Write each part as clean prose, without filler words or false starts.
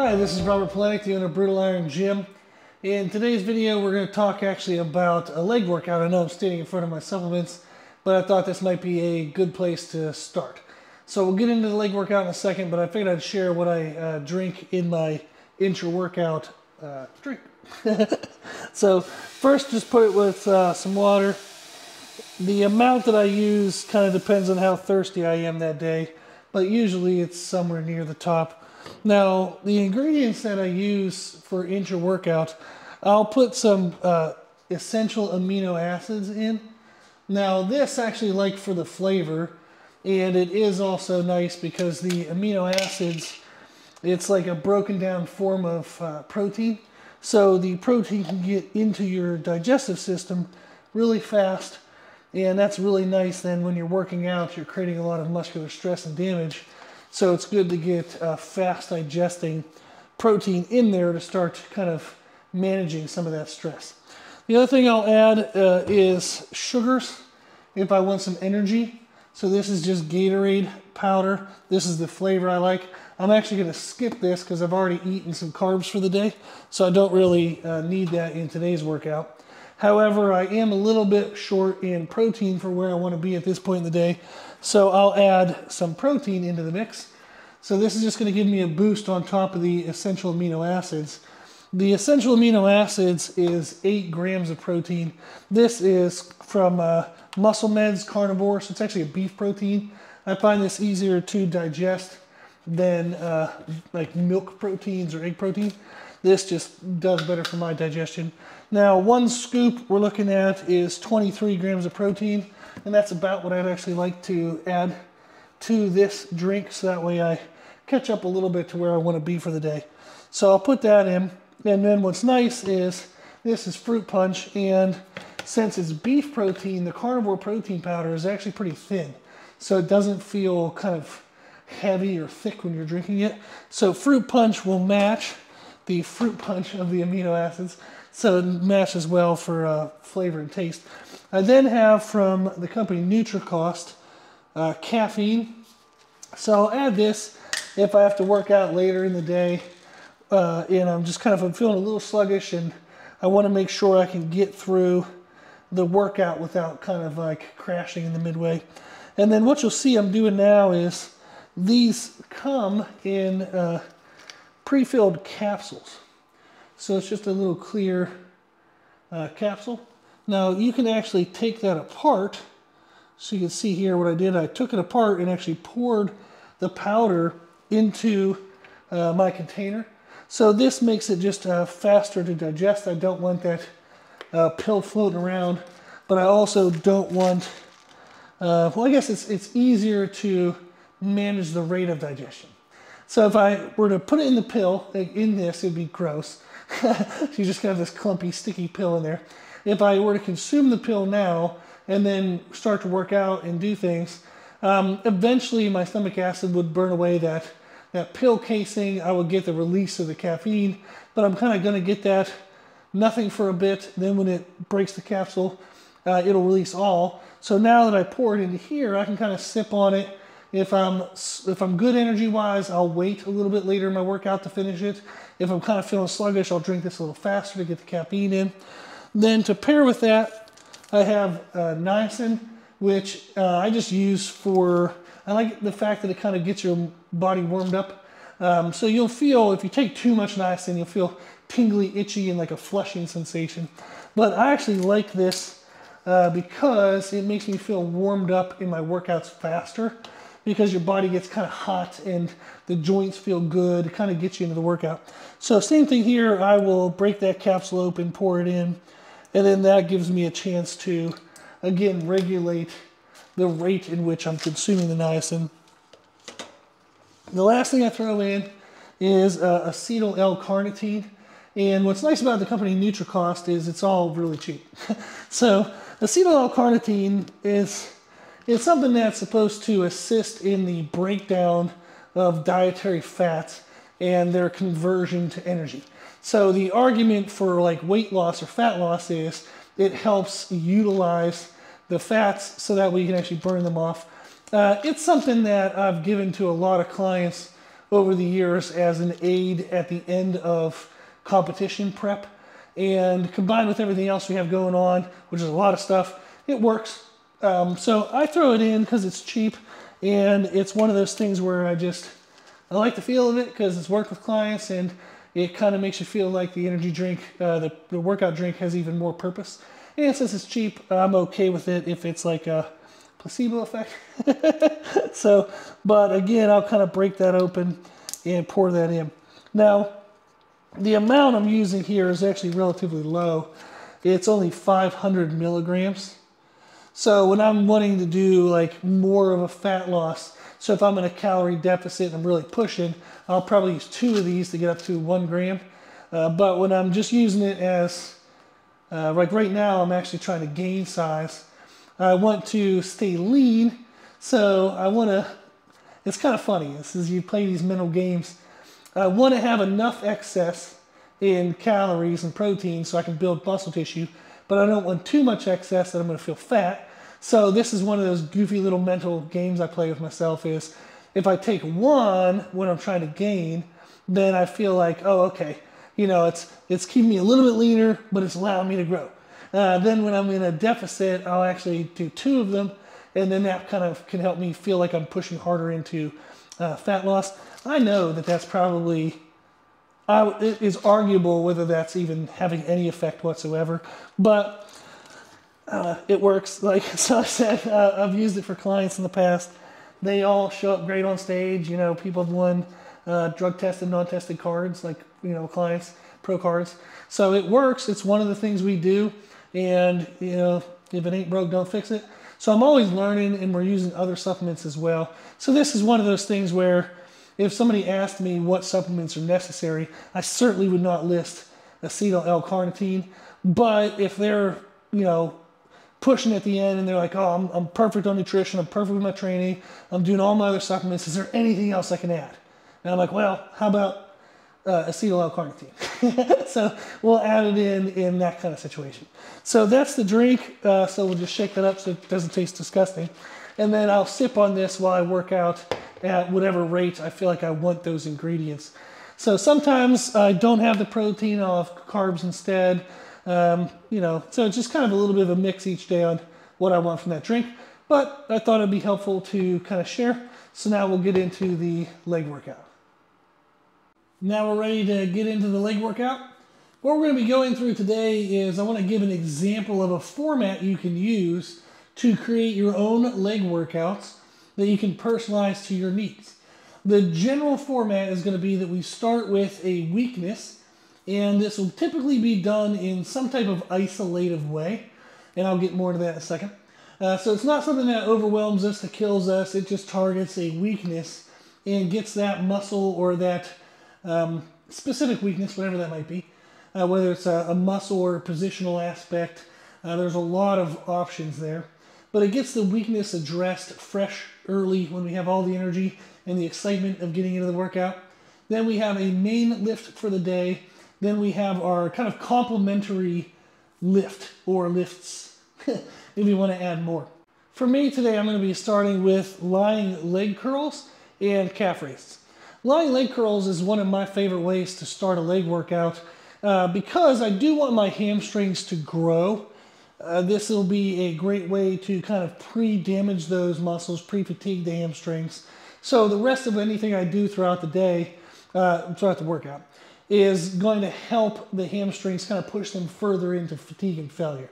Hi, this is Robert Polenic, the owner of Brutal Iron Gym. In today's video, we're going to talk actually about a leg workout. I know I'm standing in front of my supplements, but I thought this might be a good place to start. So we'll get into the leg workout in a second, but I figured I'd share what I drink in my intra-workout drink. So first, just put it with some water. The amount that I use kind of depends on how thirsty I am that day, but usually it's somewhere near the top. Now, the ingredients that I use for intra-workout, I'll put some essential amino acids in. Now, this actually like for the flavor, and it is also nice because the amino acids, it's like a broken down form of protein. So the protein can get into your digestive system really fast, and that's really nice then when you're working out, you're creating a lot of muscular stress and damage. So it's good to get fast digesting protein in there to start kind of managing some of that stress. The other thing I'll add is sugars if I want some energy. So this is just Gatorade powder. This is the flavor I like. I'm actually going to skip this because I've already eaten some carbs for the day, so I don't really need that in today's workout. However, I am a little bit short in protein for where I want to be at this point in the day, so I'll add some protein into the mix. So this is just going to give me a boost on top of the essential amino acids. The essential amino acids is 8 grams of protein. This is from Muscle Meds Carnivore, so it's actually a beef protein. I find this easier to digest than like milk proteins or egg protein. This just does better for my digestion. Now, 1 scoop we're looking at is 23 grams of protein, and that's about what I'd actually like to add to this drink, so that way I catch up a little bit to where I want to be for the day. So I'll put that in, and then what's nice is this is fruit punch, and since it's beef protein, the carnivore protein powder is actually pretty thin, so it doesn't feel kind of heavy or thick when you're drinking it. So fruit punch will match the fruit punch of the amino acids, so it matches well for flavor and taste. I then have from the company NutriCost caffeine. So I'll add this if I have to work out later in the day and I'm feeling a little sluggish and I want to make sure I can get through the workout without kind of like crashing in the midway. And then what you'll see I'm doing now is these come in pre-filled capsules. So it's just a little clear capsule. Now you can actually take that apart. So you can see here what I did. I took it apart and actually poured the powder into my container. So this makes it just faster to digest. I don't want that pill floating around, but I also don't want, well, I guess it's easier to manage the rate of digestion. So if I were to put it in the pill, like in this, it'd be gross. You just have this clumpy, sticky pill in there. If I were to consume the pill now and then start to work out and do things, eventually my stomach acid would burn away that pill casing. I would get the release of the caffeine, but I'm kind of going to get that nothing for a bit. Then when it breaks the capsule, it'll release all. So now that I pour it into here, I can kind of sip on it. If I'm good energy-wise, I'll wait a little bit later in my workout to finish it. If I'm kind of feeling sluggish, I'll drink this a little faster to get the caffeine in. Then to pair with that, I have niacin, which I just use I like the fact that it kind of gets your body warmed up. So you'll feel, if you take too much niacin, you'll feel tingly, itchy, and like a flushing sensation. But I actually like this because it makes me feel warmed up in my workouts faster, because your body gets kind of hot and the joints feel good. It kind of gets you into the workout. So same thing here, I will break that capsule open, pour it in, and then that gives me a chance to, again, regulate the rate in which I'm consuming the niacin. The last thing I throw in is acetyl L-carnitine. And what's nice about the company NutriCost is it's all really cheap. So acetyl L-carnitine is something that's supposed to assist in the breakdown of dietary fats and their conversion to energy. So the argument for like weight loss or fat loss is it helps utilize the fats so that way you can actually burn them off. It's something that I've given to a lot of clients over the years as an aid at the end of competition prep. And combined with everything else we have going on, which is a lot of stuff, it works. So I throw it in because it's cheap, and it's one of those things where I like the feel of it because it's worked with clients, and it kind of makes you feel like the energy drink, the workout drink has even more purpose. And since it's cheap, I'm okay with it if it's like a placebo effect. So, but again, I'll kind of break that open and pour that in. Now, the amount I'm using here is actually relatively low. It's only 500 milligrams. So when I'm wanting to do like more of a fat loss, so if I'm in a calorie deficit and I'm really pushing, I'll probably use 2 of these to get up to 1 gram. But when I'm just using it as, like right now, I'm actually trying to gain size. I want to stay lean, so I want to, it's kind of funny, this is you play these mental games. I want to have enough excess in calories and protein so I can build muscle tissue, but I don't want too much excess that I'm going to feel fat. So this is one of those goofy little mental games I play with myself is, if I take 1 when I'm trying to gain, then I feel like, oh, okay, you know, it's keeping me a little bit leaner, but it's allowing me to grow. Then when I'm in a deficit, I'll actually do 2 of them, and then that kind of can help me feel like I'm pushing harder into fat loss. I know that that's probably, it is arguable whether that's even having any effect whatsoever, but it works. Like so I said, I've used it for clients in the past. They all show up great on stage. You know, people have won drug-tested, non-tested cards, like, you know, clients, pro cards. So it works. It's one of the things we do. And, you know, if it ain't broke, don't fix it. So I'm always learning, and we're using other supplements as well. So this is one of those things where if somebody asked me what supplements are necessary, I certainly would not list acetyl L-carnitine. But if they're, you know, pushing at the end and they're like, oh, I'm perfect on nutrition, I'm perfect with my training, I'm doing all my other supplements, is there anything else I can add? And I'm like, well, how about acetyl L-carnitine? So we'll add it in that kind of situation. So that's the drink. So we'll just shake that up so it doesn't taste disgusting. And then I'll sip on this while I work out at whatever rate I feel like I want those ingredients. So sometimes I don't have the protein, I'll have carbs instead. You know, so it's just kind of a little bit of a mix each day on what I want from that drink. But I thought it'd be helpful to kind of share. So now we'll get into the leg workout. Now we're ready to get into the leg workout. What we're going to be going through today is I want to give an example of a format you can use to create your own leg workouts that you can personalize to your needs. The general format is going to be that we start with a weakness, and this will typically be done in some type of isolative way, and I'll get more into that in a second. So it's not something that overwhelms us, that kills us, it just targets a weakness and gets that muscle or that specific weakness, whatever that might be, whether it's a muscle or a positional aspect. There's a lot of options there, but it gets the weakness addressed fresh, early, when we have all the energy and the excitement of getting into the workout. Then we have a main lift for the day. Then we have our kind of complementary lift or lifts if you want to add more. For me today, I'm going to be starting with lying leg curls and calf raises. Lying leg curls is one of my favorite ways to start a leg workout because I do want my hamstrings to grow. This will be a great way to kind of pre-damage those muscles, pre-fatigue the hamstrings. So the rest of anything I do throughout the day, throughout the workout, is going to help the hamstrings kind of push them further into fatigue and failure.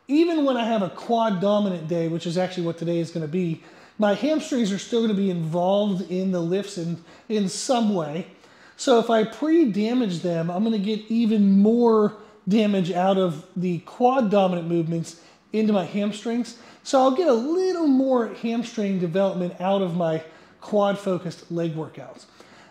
Even when I have a quad dominant day, which is actually what today is going to be, my hamstrings are still going to be involved in the lifts in some way. So if I pre-damage them, I'm going to get even more damage out of the quad dominant movements into my hamstrings. So I'll get a little more hamstring development out of my quad focused leg workouts.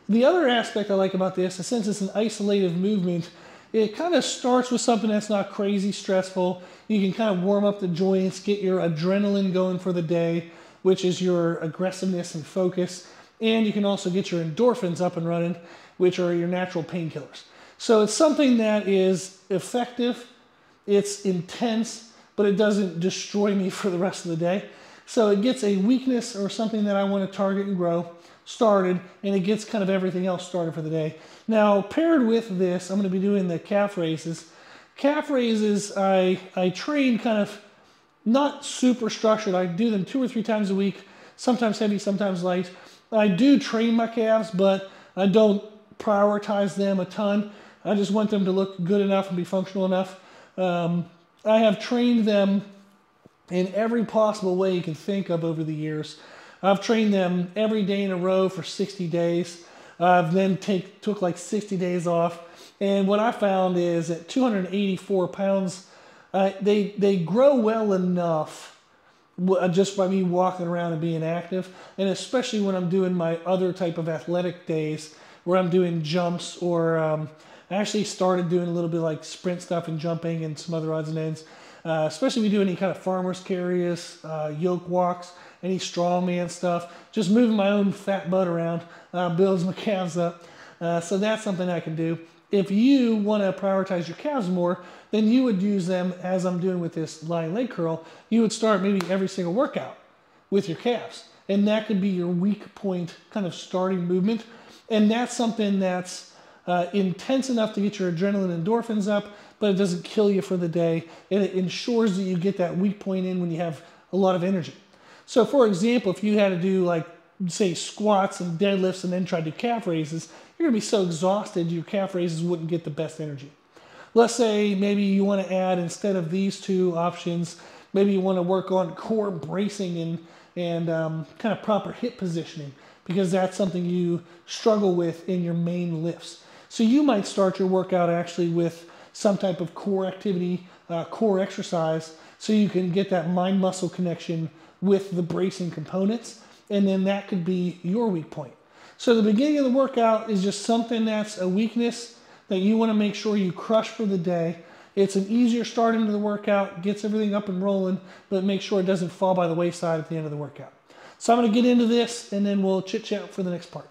The other aspect I like about this is since it's an isolated movement, it kind of starts with something that's not crazy stressful. You can kind of warm up the joints, get your adrenaline going for the day, which is your aggressiveness and focus. And you can also get your endorphins up and running, which are your natural painkillers. So it's something that is effective, it's intense, but it doesn't destroy me for the rest of the day. So it gets a weakness or something that I want to target and grow started, and it gets kind of everything else started for the day. Now, paired with this, I'm going to be doing the calf raises. Calf raises, I train kind of not super structured. I do them 2 or 3 times a week, sometimes heavy, sometimes light. I do train my calves, but I don't prioritize them a ton. I just want them to look good enough and be functional enough. I have trained them in every possible way you can think of over the years. I've trained them every day in a row for 60 days. I've then took like 60 days off. And what I found is at 284 pounds, they grow well enough just by me walking around and being active. And especially when I'm doing my other type of athletic days where I'm doing jumps, or I actually started doing a little bit like sprint stuff and jumping and some other odds and ends. Especially if we do any kind of farmer's carries, yoke walks, any strongman stuff, just moving my own fat butt around builds my calves up. So that's something I can do. If you want to prioritize your calves more, then you would use them as I'm doing with this lying leg curl. You would start maybe every single workout with your calves. And that could be your weak point kind of starting movement. And that's something that's intense enough to get your adrenaline and endorphins up, but it doesn't kill you for the day. And it ensures that you get that weak point in when you have a lot of energy. So for example, if you had to do like, say, squats and deadlifts and then try to do calf raises, you're gonna be so exhausted your calf raises wouldn't get the best energy. Let's say maybe you wanna add, instead of these 2 options, maybe you wanna work on core bracing and kind of proper hip positioning, because that's something you struggle with in your main lifts. So you might start your workout actually with some type of core activity, core exercise, so you can get that mind-muscle connection with the bracing components, and then that could be your weak point. So the beginning of the workout is just something that's a weakness that you want to make sure you crush for the day. It's an easier start into the workout, gets everything up and rolling, but make sure it doesn't fall by the wayside at the end of the workout. So I'm going to get into this, and then we'll chit-chat for the next part.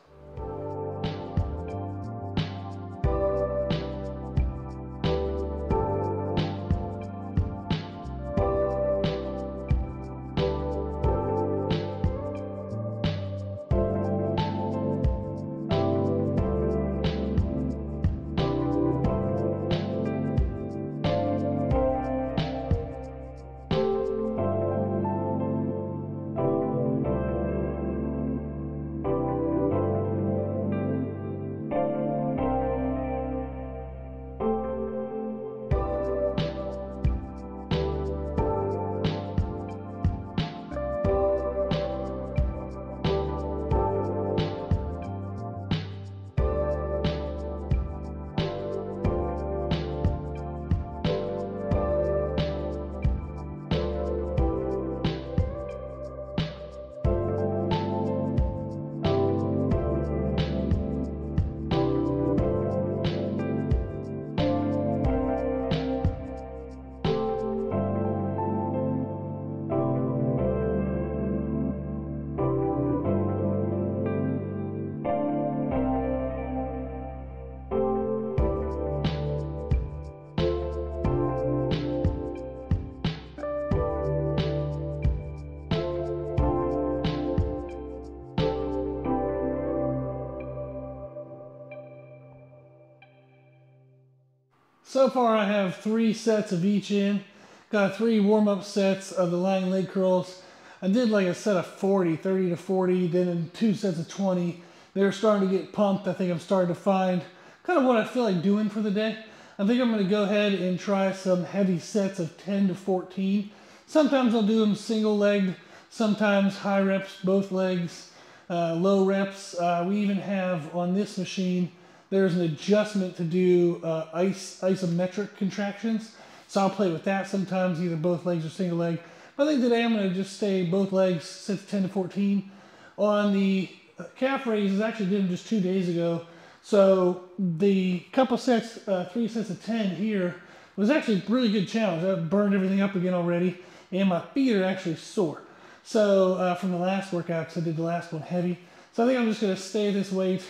So far I have 3 sets of each in. Got 3 warm-up sets of the lying leg curls. I did like a set of 40, 30 to 40, then in 2 sets of 20. They're starting to get pumped. I think I'm starting to find kind of what I feel like doing for the day. I think I'm going to go ahead and try some heavy sets of 10 to 14. Sometimes I'll do them single-legged, sometimes high reps, both legs, low reps. We even have on this machine, there's an adjustment to do isometric contractions. So I'll play with that sometimes, either both legs or single leg. I think today I'm going to just stay both legs, sets 10 to 14. On the calf raises, I actually did them just 2 days ago. So the couple sets, 3 sets of 10 here was actually a really good challenge. I burned everything up again already, and my feet are actually sore. So from the last workout, because I did the last one heavy. So I think I'm just going to stay this weight,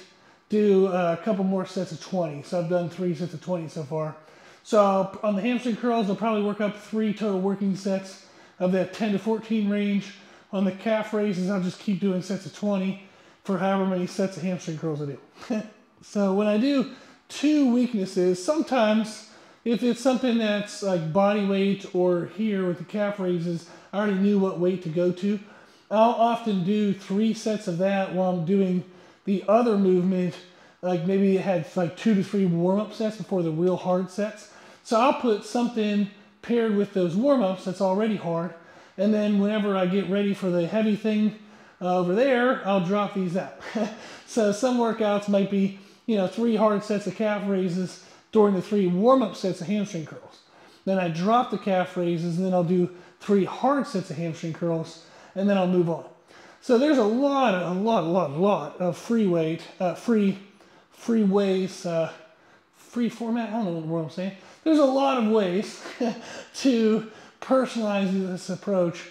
do a couple more sets of 20. So I've done 3 sets of 20 so far. So on the hamstring curls, I'll probably work up 3 total working sets of that 10 to 14 range. On the calf raises, I'll just keep doing sets of 20 for however many sets of hamstring curls I do. So when I do 2 weaknesses, sometimes if it's something that's like body weight or here with the calf raises, I already knew what weight to go to. I'll often do 3 sets of that while I'm doing the other movement. Like maybe it had like 2 to 3 warm-up sets before the real hard sets. So I'll put something paired with those warm-ups that's already hard. And then whenever I get ready for the heavy thing over there, I'll drop these out. So some workouts might be, 3 hard sets of calf raises during the 3 warm-up sets of hamstring curls. Then I drop the calf raises, and then I'll do 3 hard sets of hamstring curls, and then I'll move on. So there's a lot of free weight, free ways, free format. I don't know what I'm saying. There's a lot of ways to personalize this approach.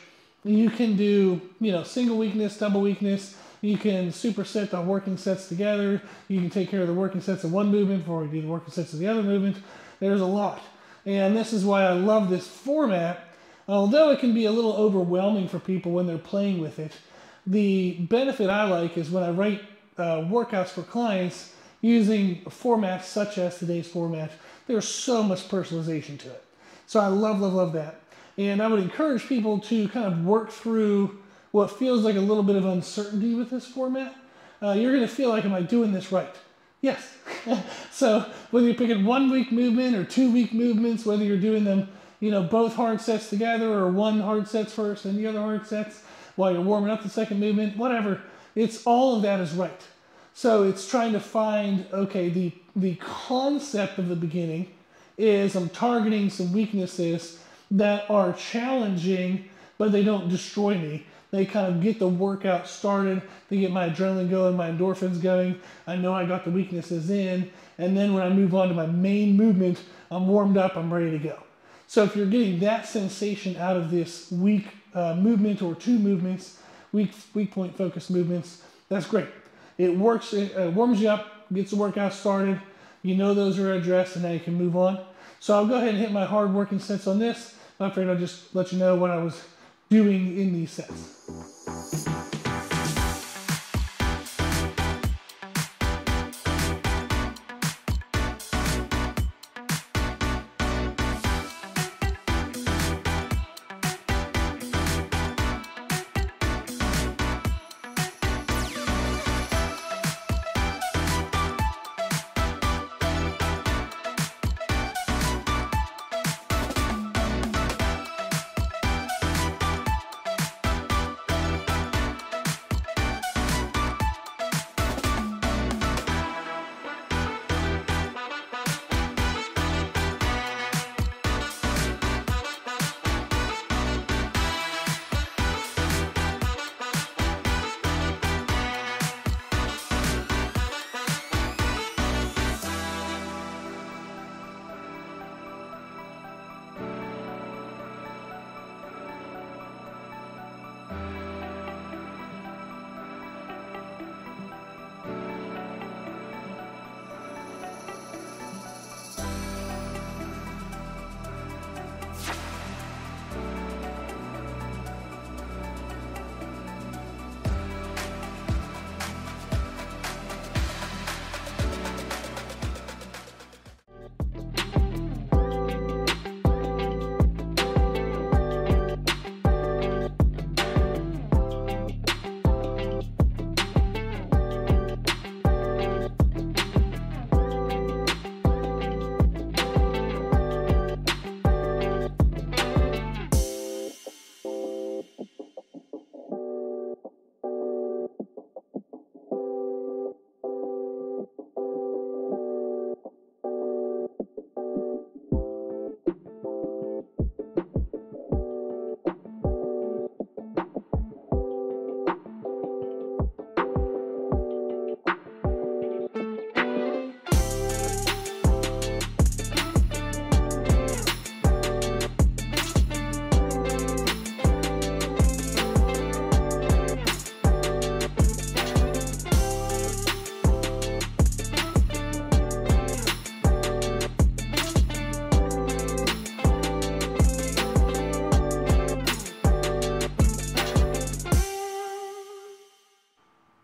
You can do, single weakness, double weakness. You can superset the working sets together. You can take care of the working sets of one movement before you do the working sets of the other movement. There's a lot. And this is why I love this format. Although it can be a little overwhelming for people when they're playing with it, the benefit I like is when I write workouts for clients using formats such as today's format, there's so much personalization to it. So I love that. And I would encourage people to kind of work through what feels like a little bit of uncertainty with this format. You're going to feel like, am I doing this right? Yes. So whether you're picking 1 week movement or 2 week movements, whether you're doing them, both hard sets together or 1 hard sets first and the other hard sets while you're warming up the second movement, whatever, it's all of that is right. So it's trying to find, okay, the concept of the beginning is I'm targeting some weaknesses that are challenging, but they don't destroy me. They kind of get the workout started. They get my adrenaline going, my endorphins going. I know I got the weaknesses in. And then when I move on to my main movement, I'm warmed up, I'm ready to go. So if you're getting that sensation out of this weak movement or 2 movements, weak point focused movements, that's great. It works, it warms you up, gets the workout started. You know those are addressed, and now you can move on. So I'll go ahead and hit my hard working sets on this. I'm afraid I'll just let you know what I was doing in these sets.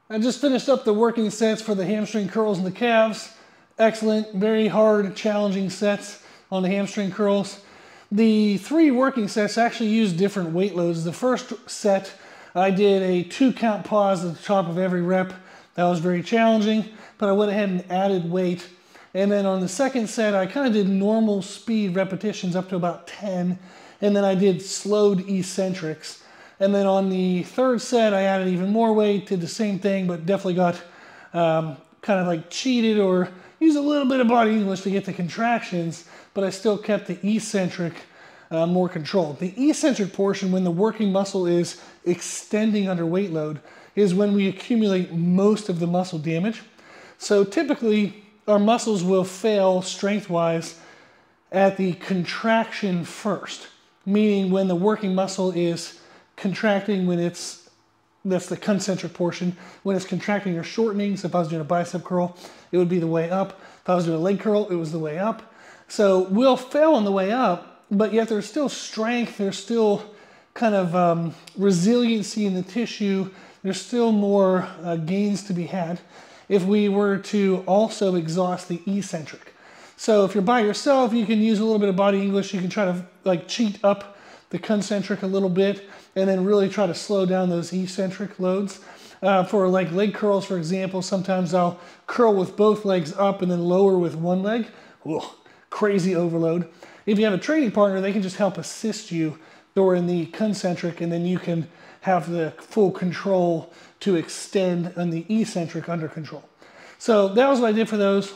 I just finished up the working sets for the hamstring curls and the calves. Excellent, very hard, challenging sets on the hamstring curls. The 3 working sets actually use different weight loads. The first set, I did a 2-count pause at the top of every rep. That was very challenging, but I went ahead and added weight. And then on the second set, I kind of did normal speed repetitions up to about 10, and then I did slowed eccentrics. And then on the third set, I added even more weight, did the same thing, but definitely got kind of like cheated or used a little bit of body English to get the contractions, but I still kept the eccentric more controlled. The eccentric portion, when the working muscle is extending under weight load, is when we accumulate most of the muscle damage. So typically, our muscles will fail strength-wise at the contraction first, meaning when the working muscle is contracting, that's the concentric portion. When it's contracting or shortening, so if I was doing a bicep curl, it would be the way up. If I was doing a leg curl, it was the way up. So we'll fail on the way up, but yet there's still strength, there's still kind of resiliency in the tissue, there's still more gains to be had if we were to also exhaust the eccentric. So if you're by yourself, you can use a little bit of body English, you can try to like cheat up the concentric a little bit, and then really try to slow down those eccentric loads. For like leg curls, for example, sometimes I'll curl with both legs up and then lower with one leg. Ugh, crazy overload. If you have a training partner, they can just help assist you during the concentric, and then you can have the full control to extend on the eccentric under control. So that was what I did for those.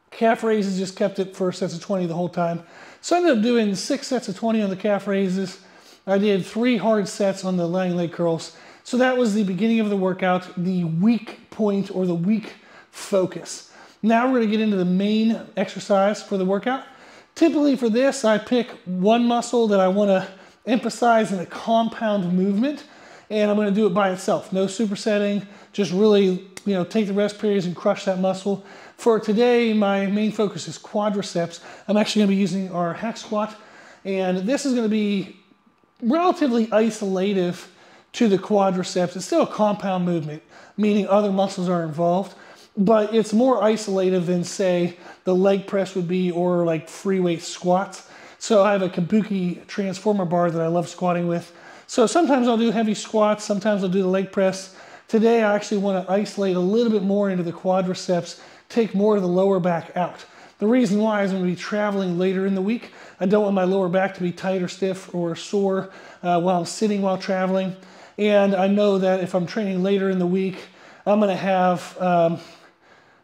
Calf raises, just kept it for sets of 20 the whole time. So I ended up doing 6 sets of 20 on the calf raises. I did 3 hard sets on the lying leg curls. So that was the beginning of the workout, the weak point or the weak focus. Now we're gonna get into the main exercise for the workout. Typically for this, I pick one muscle that I wanna emphasize in a compound movement, and I'm gonna do it by itself. No supersetting, just really, take the rest periods and crush that muscle. For today, my main focus is quadriceps. I'm actually gonna be using our hack squat, and this is gonna be relatively isolative to the quadriceps. It's still a compound movement, meaning other muscles are involved, but it's more isolative than, say, the leg press would be or like free weight squats. So I have a Kabuki transformer bar that I love squatting with. So sometimes I'll do heavy squats, sometimes I'll do the leg press. Today I actually want to isolate a little bit more into the quadriceps, take more of the lower back out. The reason why is I'm going to be traveling later in the week. I don't want my lower back to be tight or stiff or sore while I'm sitting while traveling. And I know that if I'm training later in the week, I'm going to have,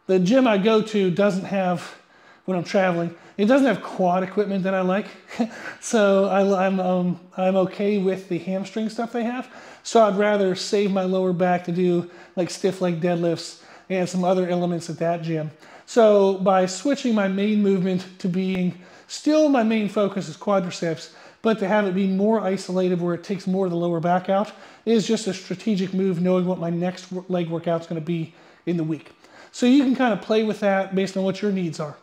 the gym I go to doesn't have, when I'm traveling, it doesn't have quad equipment that I like. So I'm okay with the hamstring stuff they have. So I'd rather save my lower back to do like stiff leg deadlifts and some other elements at that gym. So by switching my main movement to being, still my main focus is quadriceps, but to have it be more isolated where it takes more of the lower back out is just a strategic move, knowing what my next leg workout is going to be in the week. So you can kind of play with that based on what your needs are.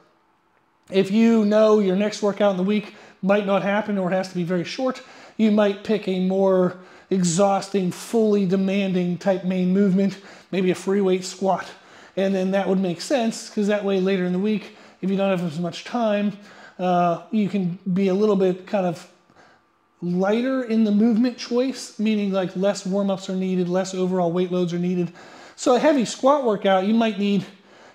If you know your next workout in the week might not happen or it has to be very short, you might pick a more exhausting, fully demanding type main movement, maybe a free weight squat. And then that would make sense, because that way later in the week, if you don't have as much time, you can be a little bit kind of lighter in the movement choice, meaning like less warm-ups are needed, less overall weight loads are needed. So a heavy squat workout, you might need,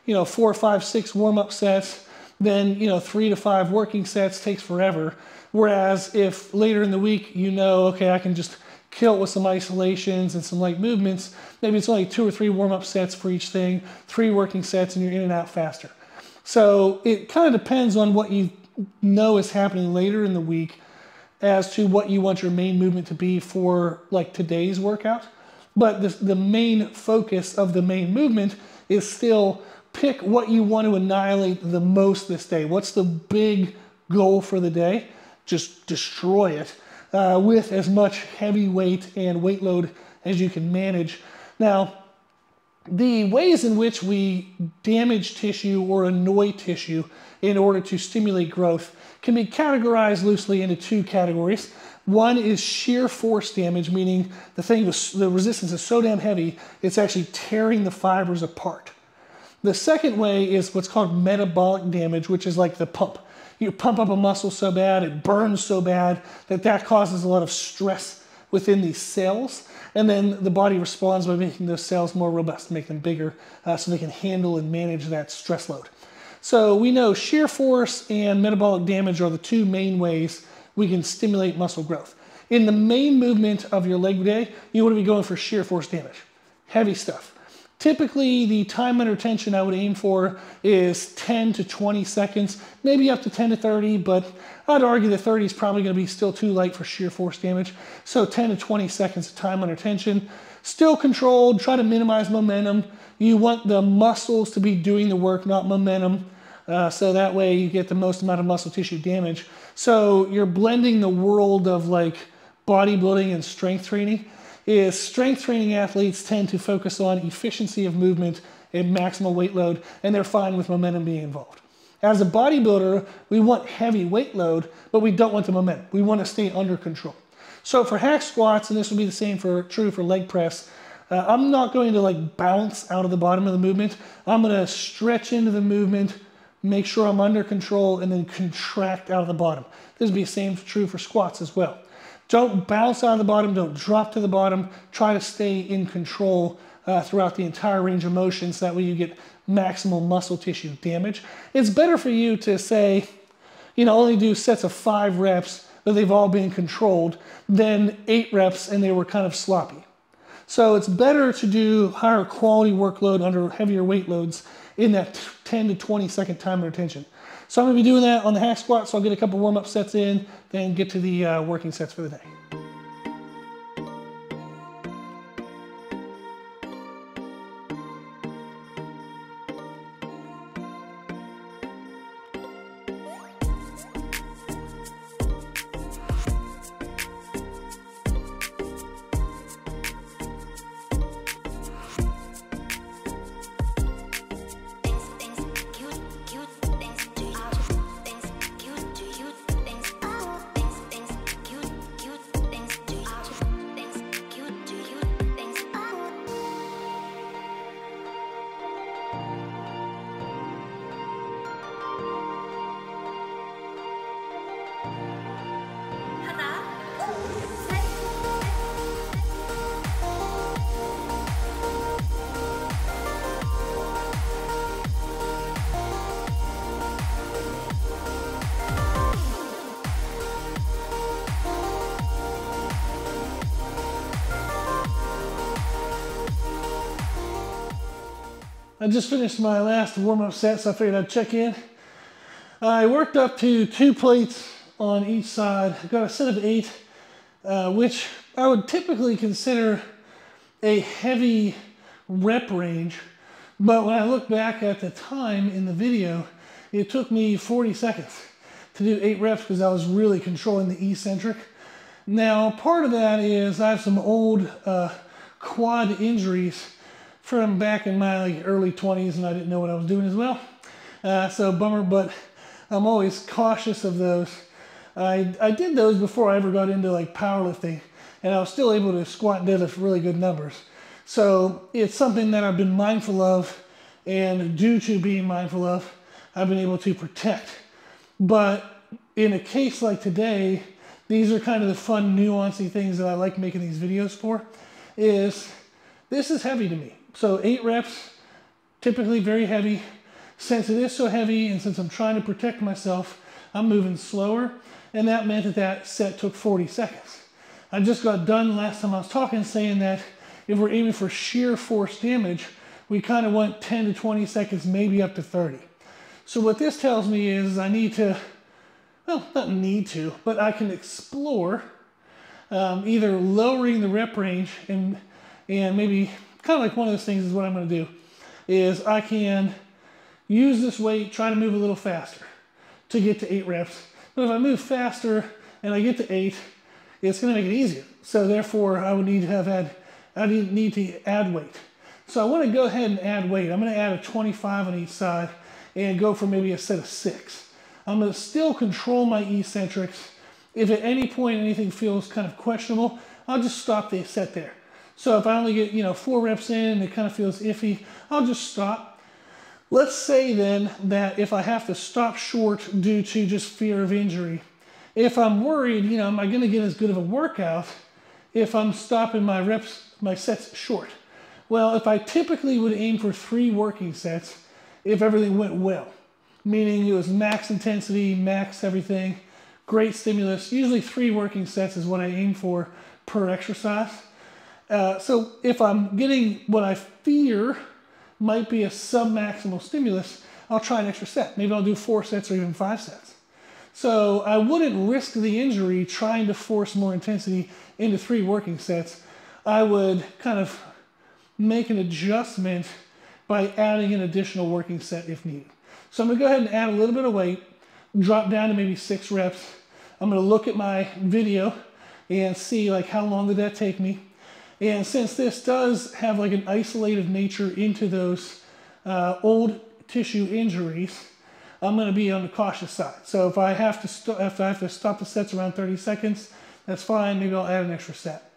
4, 5, 6 warm-up sets, then 3 to 5 working sets, takes forever. Whereas if later in the week, okay, I can just kill it with some isolations and some light movements, maybe it's only 2 or 3 warm-up sets for each thing, 3 working sets, and you're in and out faster. So it kind of depends on what you know is happening later in the week as to what you want your main movement to be for like today's workout. But the main focus of the main movement is still pick what you want to annihilate the most this day. What's the big goal for the day? Just destroy it with as much heavy weight and weight load as you can manage. Now, the ways in which we damage tissue or annoy tissue in order to stimulate growth can be categorized loosely into 2 categories. One is sheer force damage, meaning the resistance is so damn heavy, it's actually tearing the fibers apart. The second way is what's called metabolic damage, which is like the pump. You pump up a muscle so bad, it burns so bad that causes a lot of stress within these cells. And then the body responds by making those cells more robust, make them bigger, so they can handle and manage that stress load. So we know shear force and metabolic damage are the two main ways we can stimulate muscle growth. In the main movement of your leg day, you want to be going for shear force damage, heavy stuff. Typically, the time under tension I would aim for is 10 to 20 seconds, maybe up to 10 to 30, but I'd argue that 30 is probably going to be still too light for shear force damage. So 10 to 20 seconds of time under tension. Still controlled, try to minimize momentum. You want the muscles to be doing the work, not momentum. So that way you get the most amount of muscle tissue damage. So you're blending the world of like bodybuilding and strength training. Strength training athletes tend to focus on efficiency of movement and maximal weight load, and they're fine with momentum being involved. As a bodybuilder, we want heavy weight load, but we don't want the momentum. We want to stay under control. So for hack squats, and this will be the same true for leg press, I'm not going to like bounce out of the bottom of the movement. I'm going to stretch into the movement, make sure I'm under control, and then contract out of the bottom. This will be the same true for squats as well. Don't bounce out of the bottom, don't drop to the bottom. Try to stay in control throughout the entire range of motion, so that way you get maximal muscle tissue damage. It's better for you to say, only do sets of 5 reps, but they've all been controlled, than 8 reps and they were kind of sloppy. So it's better to do higher quality workload under heavier weight loads in that 10 to 20 second time under tension. So I'm going to be doing that on the hack squat, so I'll get a couple warm-up sets in, then get to the working sets for the day. I just finished my last warm-up set, so I figured I'd check in. I worked up to 2 plates on each side. I got a set of 8, which I would typically consider a heavy rep range. But when I look back at the time in the video, it took me 40 seconds to do 8 reps because I was really controlling the eccentric. Now, part of that is I have some old quad injuries from back in my early 20s, and I didn't know what I was doing as well. So bummer, but I'm always cautious of those. I did those before I ever got into like powerlifting, and I was still able to squat and deadlift really good numbers. So it's something that I've been mindful of, and due to being mindful of, I've been able to protect. But in a case like today, these are kind of the fun, nuancy things that I like making these videos for, is this is heavy to me. So 8 reps, typically very heavy. Since it is so heavy, and since I'm trying to protect myself, I'm moving slower, and that meant that set took 40 seconds. I just got done last time I was talking saying that if we're aiming for sheer force damage, we kind of want 10 to 20 seconds, maybe up to 30. So what this tells me is I need to, well, not need to, but I can explore either lowering the rep range and maybe kind of like one of those things is what I'm going to do, is I can use this weight, try to move a little faster to get to 8 reps. But if I move faster and I get to 8, it's going to make it easier. So therefore, I would need to need to add weight. So I want to go ahead and add weight. I'm going to add a 25 on each side and go for maybe a set of 6. I'm going to still control my eccentrics If at any point anything feels kind of questionable, I'll just stop the set there. So if I only get 4 reps in and it kind of feels iffy, I'll just stop. Let's say then that if I have to stop short due to just fear of injury, if I'm worried, am I going to get as good of a workout if I'm stopping my sets short? Well, if I typically would aim for 3 working sets, if everything went well, meaning it was max intensity, max everything, great stimulus, usually 3 working sets is what I aim for per exercise. So if I'm getting what I fear might be a sub-maximal stimulus, I'll try an extra set. Maybe I'll do 4 sets or even 5 sets. So I wouldn't risk the injury trying to force more intensity into 3 working sets. I would kind of make an adjustment by adding an additional working set if needed. So I'm gonna go ahead and add a little bit of weight, drop down to maybe 6 reps. I'm gonna look at my video and see like how long did that take me. And since this does have like an isolated nature into those old tissue injuries, I'm going to be on the cautious side. So if I have to stop the sets around 30 seconds, that's fine. Maybe I'll add an extra set.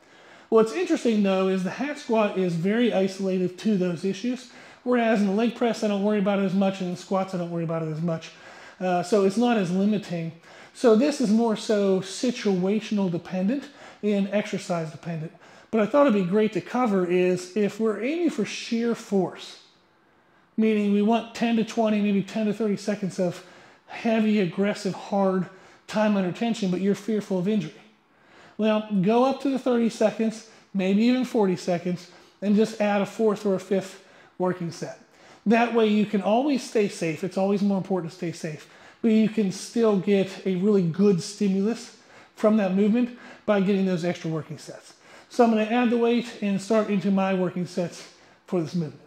What's interesting though is the hack squat is very isolated to those issues, whereas in the leg press I don't worry about it as much, and in squats I don't worry about it as much. So it's not as limiting. So this is more so situational dependent and exercise dependent. But I thought it'd be great to cover is if we're aiming for sheer force, meaning we want 10 to 20, maybe 10 to 30 seconds of heavy, aggressive, hard time under tension, but you're fearful of injury. Well, go up to the 30 seconds, maybe even 40 seconds, and just add a 4th or a 5th working set. That way you can always stay safe. It's always more important to stay safe, but you can still get a really good stimulus from that movement by getting those extra working sets. So I'm going to add the weight and start into my working sets for this movement.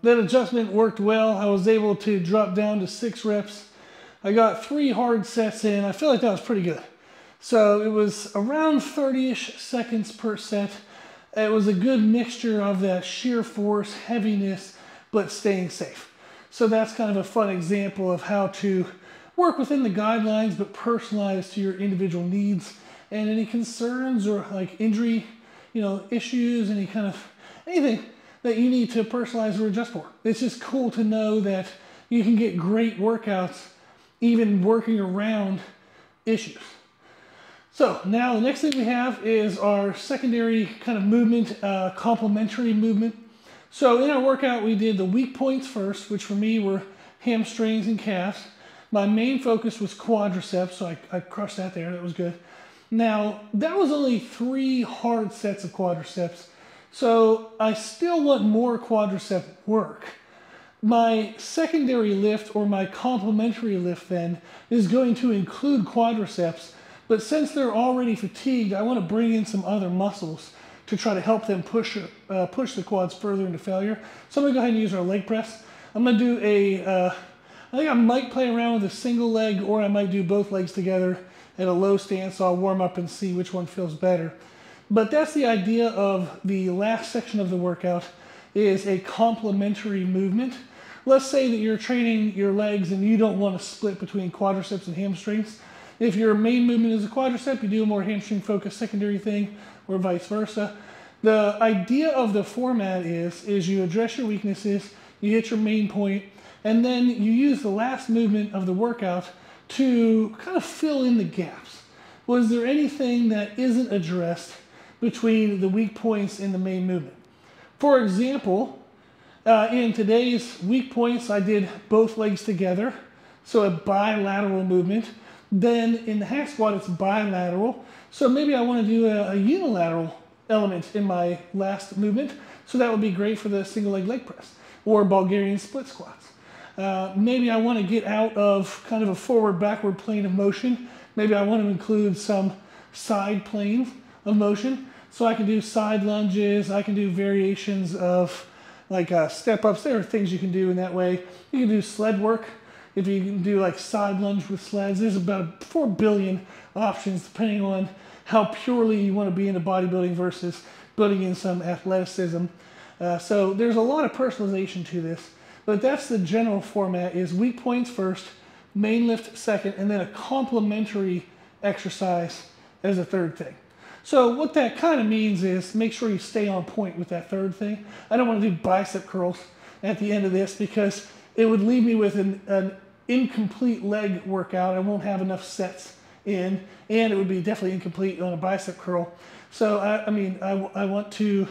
That adjustment worked well. I was able to drop down to 6 reps. I got 3 hard sets in. I feel like that was pretty good. So it was around 30-ish seconds per set. It was a good mixture of that sheer force, heaviness, but staying safe. So that's kind of a fun example of how to work within the guidelines, but personalize to your individual needs and any concerns or like injury, issues, anything that you need to personalize or adjust for. It's just cool to know that you can get great workouts even working around issues. So now the next thing we have is our secondary kind of movement, complementary movement. So in our workout we did the weak points first, which for me were hamstrings and calves. My main focus was quadriceps, so I crushed that there, that was good. Now that was only 3 hard sets of quadriceps. So I still want more quadricep work. My secondary lift or my complementary lift then is going to include quadriceps, but since they're already fatigued, I want to bring in some other muscles to try to help them push the quads further into failure. So I'm going to go ahead and use our leg press. I'm going to do I think I might play around with a single leg, or I might do both legs together at a low stance, so I'll warm up and see which one feels better. But that's the idea of the last section of the workout, is a complementary movement. Let's say that you're training your legs and you don't want to split between quadriceps and hamstrings. If your main movement is a quadricep, you do a more hamstring focused secondary thing, or vice versa. The idea of the format is you address your weaknesses, you hit your main point, and then you use the last movement of the workout to kind of fill in the gaps. Was there anything that isn't addressed between the weak points in the main movement? For example, in today's weak points, I did both legs together, so a bilateral movement. Then in the hack squat, it's bilateral. So maybe I want to do a unilateral element in my last movement, so that would be great for the single leg press. or Bulgarian split squats. Maybe I want to get out of kind of a forward-backward plane of motion. Maybe I want to include some side planes of motion. So I can do side lunges, I can do variations of like step-ups. There are things you can do in that way. You can do sled work. If you can do like side lunge with sleds, there's about 4 billion options depending on how purely you want to be into bodybuilding versus building in some athleticism. So there's a lot of personalization to this, but that's the general format: is weak points first, main lift second, and then a complementary exercise as a third thing. So what that kind of means is make sure you stay on point with that third thing. I don't want to do bicep curls at the end of this because it would leave me with an incomplete leg workout. I won't have enough sets in, and it would be definitely incomplete on a bicep curl. So I want to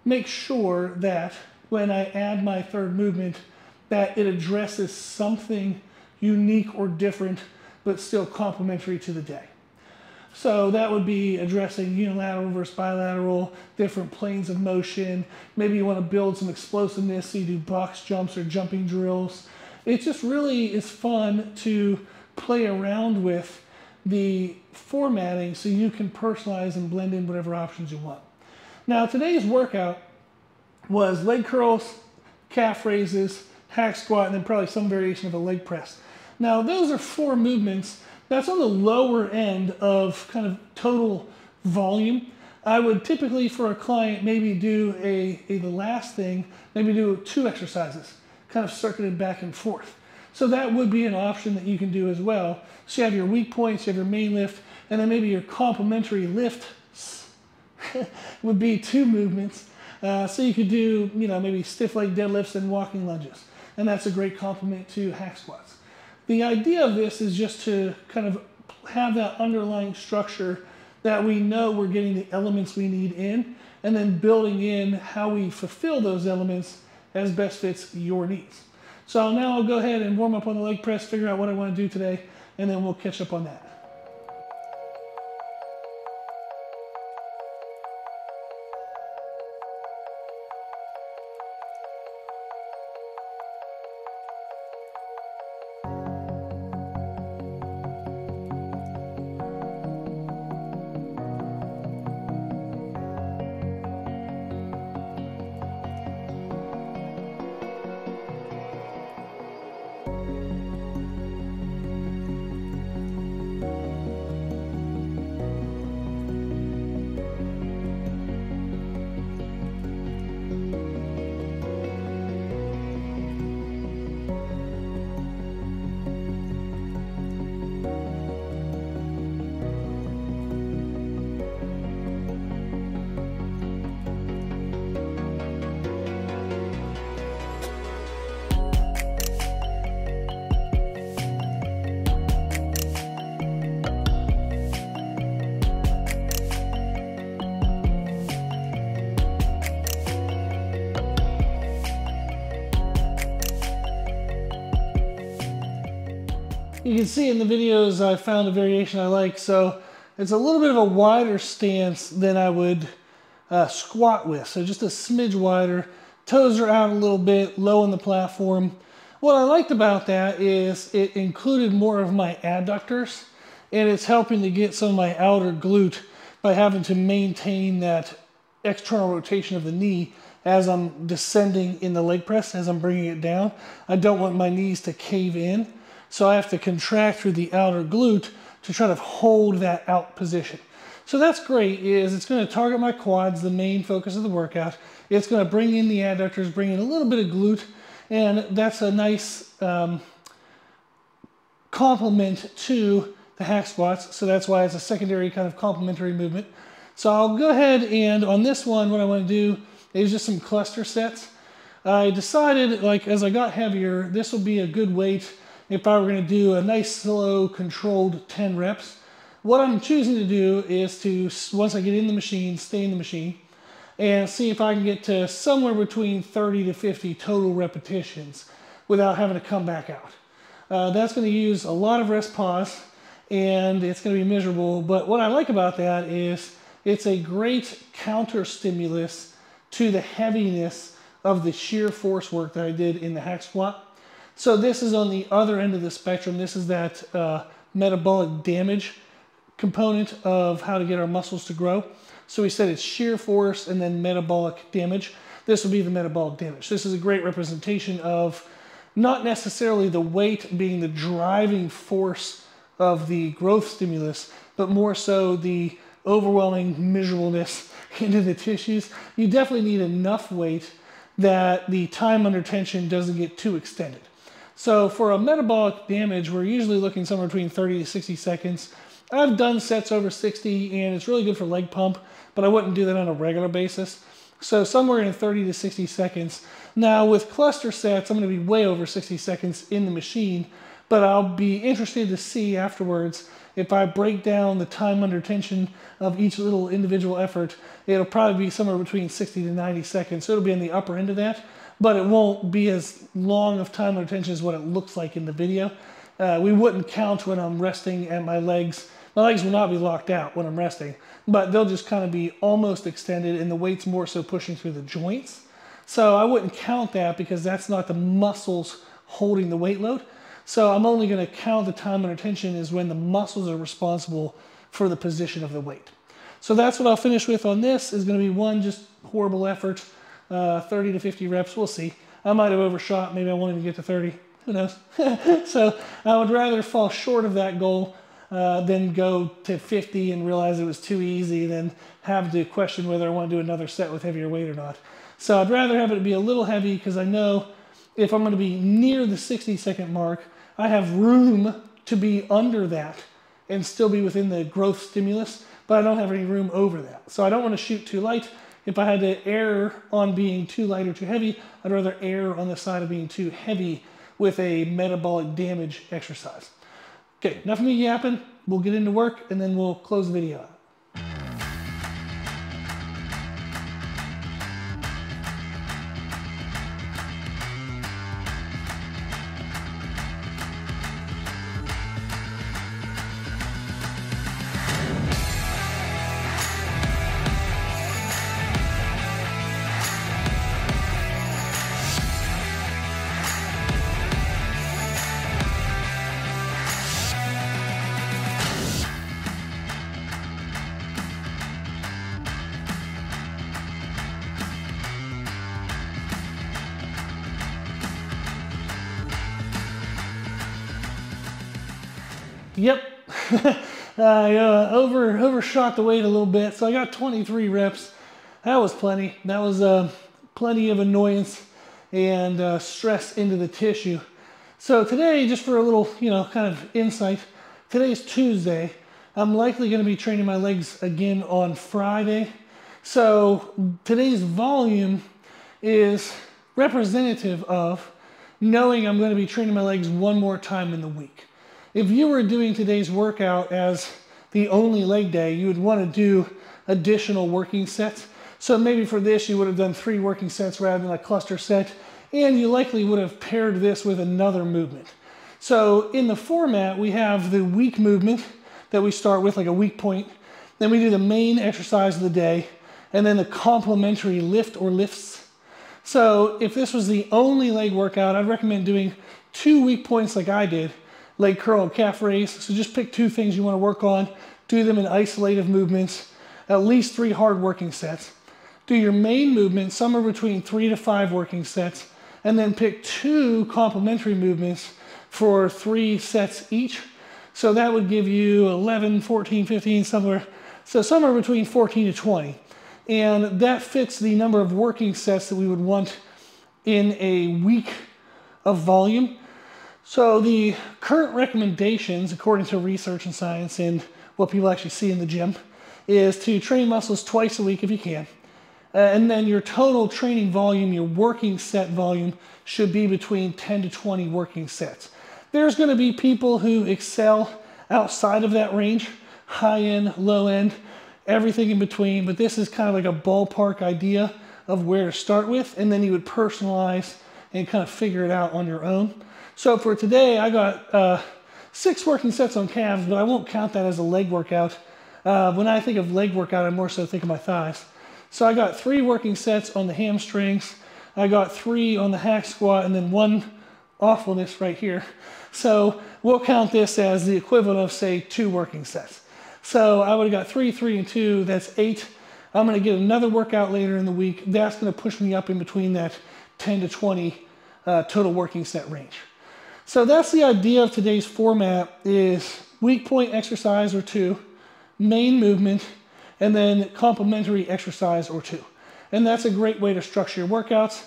make sure that when I add my third movement, that it addresses something unique or different, but still complementary to the day. So that would be addressing unilateral versus bilateral, different planes of motion. Maybe you want to build some explosiveness, so you do box jumps or jumping drills. It just really is fun to play around with the formatting so you can personalize and blend in whatever options you want. Now today's workout was leg curls, calf raises, hack squat, and then probably some variation of a leg press. Now those are 4 movements. That's on the lower end of kind of total volume. I would typically, for a client, maybe do the last thing, maybe do 2 exercises, kind of circuited back and forth. So that would be an option that you can do as well. So you have your weak points, you have your main lift, and then maybe your complementary lifts would be 2 movements. So you could do, maybe stiff leg deadlifts and walking lunges. And that's a great complement to hack squats. The idea of this is just to kind of have that underlying structure that we know we're getting the elements we need in, and then building in how we fulfill those elements as best fits your needs. So now I'll go ahead and warm up on the leg press, figure out what I want to do today, and then we'll catch up on that. You can see in the videos I found a variation I like, so it's a little bit of a wider stance than I would squat with, so just a smidge wider. Toes are out a little bit, low on the platform. What I liked about that is it included more of my adductors, and it's helping to get some of my outer glute by having to maintain that external rotation of the knee as I'm descending in the leg press, as I'm bringing it down. I don't want my knees to cave in, so I have to contract through the outer glute to try to hold that out position. So that's great, is it's going to target my quads, the main focus of the workout. It's going to bring in the adductors, bring in a little bit of glute, and that's a nice complement to the hack squats. So that's why it's a secondary kind of complementary movement. So I'll go ahead and on this one, what I want to do is just some cluster sets. I decided, like, as I got heavier, this will be a good weight if I were going to do a nice, slow, controlled 10 reps. What I'm choosing to do is to, once I get in the machine, stay in the machine, and see if I can get to somewhere between 30 to 50 total repetitions without having to come back out. That's going to use a lot of rest pause, and it's going to be miserable, but what I like about that is it's a great counter stimulus to the heaviness of the sheer force work that I did in the hack squat. So this is on the other end of the spectrum. This is that metabolic damage component of how to get our muscles to grow. So we said it's sheer force and then metabolic damage. This will be the metabolic damage. This is a great representation of not necessarily the weight being the driving force of the growth stimulus, but more so the overwhelming miserableness into the tissues. You definitely need enough weight that the time under tension doesn't get too extended. So for a metabolic damage, we're usually looking somewhere between 30 to 60 seconds. I've done sets over 60 and it's really good for leg pump, but I wouldn't do that on a regular basis. So somewhere in 30 to 60 seconds. Now with cluster sets, I'm going to be way over 60 seconds in the machine, but I'll be interested to see afterwards if I break down the time under tension of each little individual effort. It'll probably be somewhere between 60 to 90 seconds. So it'll be in the upper end of that, but it won't be as long of time under tension as what it looks like in the video. We wouldn't count when I'm resting and my legs will not be locked out when I'm resting, but they'll just kind of be almost extended and the weight's more so pushing through the joints. So I wouldn't count that because that's not the muscles holding the weight load. So I'm only going to count the time under tension is when the muscles are responsible for the position of the weight. So that's what I'll finish with on this. Is going to be one just horrible effort, 30 to 50 reps. We'll see. I might have overshot. Maybe I won't even get to 30. Who knows? So I would rather fall short of that goal than go to 50 and realize it was too easy than have to question whether I want to do another set with heavier weight or not. So I'd rather have it be a little heavy because I know if I'm going to be near the 60-second mark, I have room to be under that and still be within the growth stimulus, but I don't have any room over that. So I don't want to shoot too light. If I had to err on being too light or too heavy, I'd rather err on the side of being too heavy with a metabolic damage exercise. Okay, enough of me yapping. We'll get into work and then we'll close the video out. Yep, I overshot the weight a little bit, so I got 23 reps. That was plenty. That was plenty of annoyance and stress into the tissue. So today, just for a little, kind of insight, today's Tuesday. I'm likely going to be training my legs again on Friday. So today's volume is representative of knowing I'm going to be training my legs one more time in the week. If you were doing today's workout as the only leg day, you would want to do additional working sets. So maybe for this, you would have done 3 working sets rather than a cluster set, and you likely would have paired this with another movement. So in the format, we have the weak movement that we start with, like a weak point. Then we do the main exercise of the day, and then the complementary lift or lifts. So if this was the only leg workout, I'd recommend doing 2 weak points like I did, leg curl and calf raise. So just pick 2 things you want to work on, do them in isolative movements, at least 3 hard working sets. Do your main movement somewhere between 3 to 5 working sets, and then pick 2 complementary movements for 3 sets each. So that would give you 11, 14, 15, somewhere between 14 to 20. And that fits the number of working sets that we would want in a week of volume. So the current recommendations, according to research and science and what people actually see in the gym, is to train muscles twice a week if you can. And then your total training volume, your working set volume, should be between 10 to 20 working sets. There's going to be people who excel outside of that range, high end, low end, everything in between, but this is kind of like a ballpark idea of where to start with, and then you would personalize and kind of figure it out on your own. So for today, I got 6 working sets on calves, but I won't count that as a leg workout. When I think of leg workout, I more so think of my thighs. So I got 3 working sets on the hamstrings, I got 3 on the hack squat and then 1 awfulness right here. So we'll count this as the equivalent of, say, 2 working sets. So I would have got 3, 3, and 2, that's 8. I'm gonna get another workout later in the week. That's gonna push me up in between that 10 to 20 total working set range. So that's the idea of today's format, is weak point exercise or 2, main movement, and then complementary exercise or 2. And that's a great way to structure your workouts.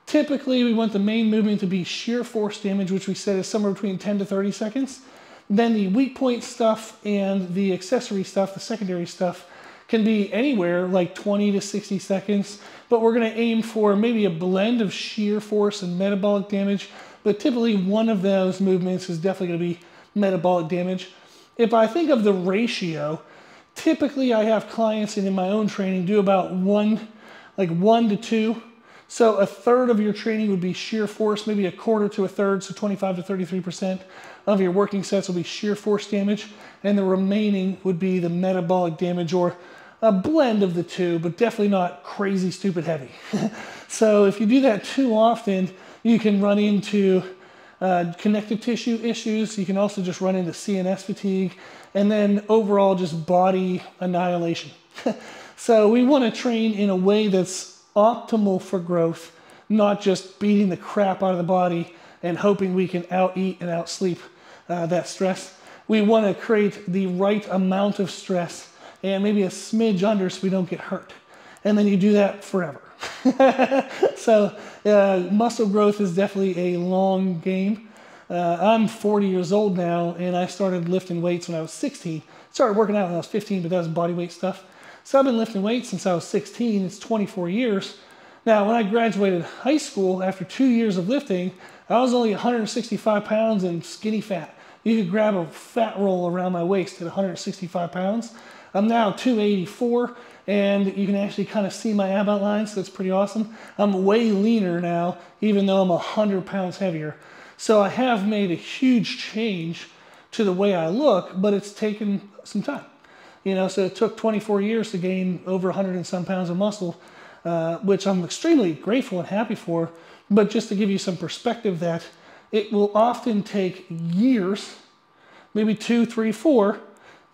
Typically, we want the main movement to be sheer force damage, which we said is somewhere between 10 to 30 seconds. Then the weak point stuff and the accessory stuff, the secondary stuff, can be anywhere like 20 to 60 seconds, but we're gonna aim for maybe a blend of sheer force and metabolic damage, but typically one of those movements is definitely gonna be metabolic damage. If I think of the ratio, typically I have clients and in my own training do about 1 to 2. So a third of your training would be sheer force, maybe a quarter to a third, so 25 to 33% of your working sets will be sheer force damage, and the remaining would be the metabolic damage, or a blend of the two, but definitely not crazy, stupid heavy. So if you do that too often, you can run into connective tissue issues. You can also just run into CNS fatigue, and then overall just body annihilation. So we want to train in a way that's optimal for growth, not just beating the crap out of the body and hoping we can out-eat and out-sleep that stress. We want to create the right amount of stress and maybe a smidge under so we don't get hurt. And then you do that forever. So muscle growth is definitely a long game. I'm 40 years old now, and I started lifting weights when I was 16. Started working out when I was 15, but that was body weight stuff. So I've been lifting weights since I was 16. It's 24 years. Now, when I graduated high school, after 2 years of lifting, I was only 165 pounds and skinny fat. You could grab a fat roll around my waist at 165 pounds. I'm now 284, and you can actually kind of see my ab outline, so that's pretty awesome. I'm way leaner now, even though I'm 100 pounds heavier. So I have made a huge change to the way I look, but it's taken some time. You know, so it took 24 years to gain over 100 and some pounds of muscle, which I'm extremely grateful and happy for. But just to give you some perspective, that it will often take years, maybe 2, 3, 4,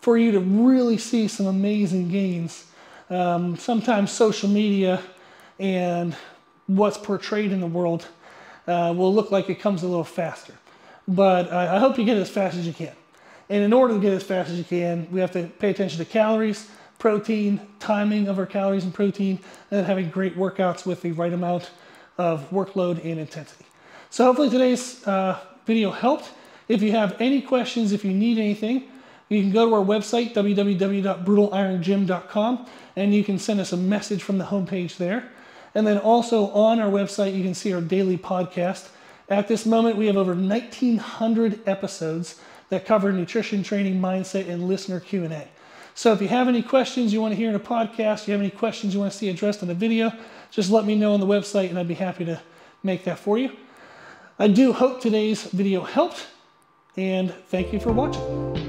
for you to really see some amazing gains. Sometimes social media and what's portrayed in the world will look like it comes a little faster. But I hope you get as fast as you can. And in order to get as fast as you can, we have to pay attention to calories, protein, timing of our calories and protein, and then having great workouts with the right amount of workload and intensity. So hopefully today's video helped. If you have any questions, if you need anything, you can go to our website, www.brutalirongym.com, and you can send us a message from the homepage there. And then also on our website, you can see our daily podcast. At this moment, we have over 1,900 episodes that cover nutrition, training, mindset, and listener Q&A. So if you have any questions you want to hear in a podcast, you have any questions you want to see addressed in a video, just let me know on the website and I'd be happy to make that for you. I do hope today's video helped, and thank you for watching.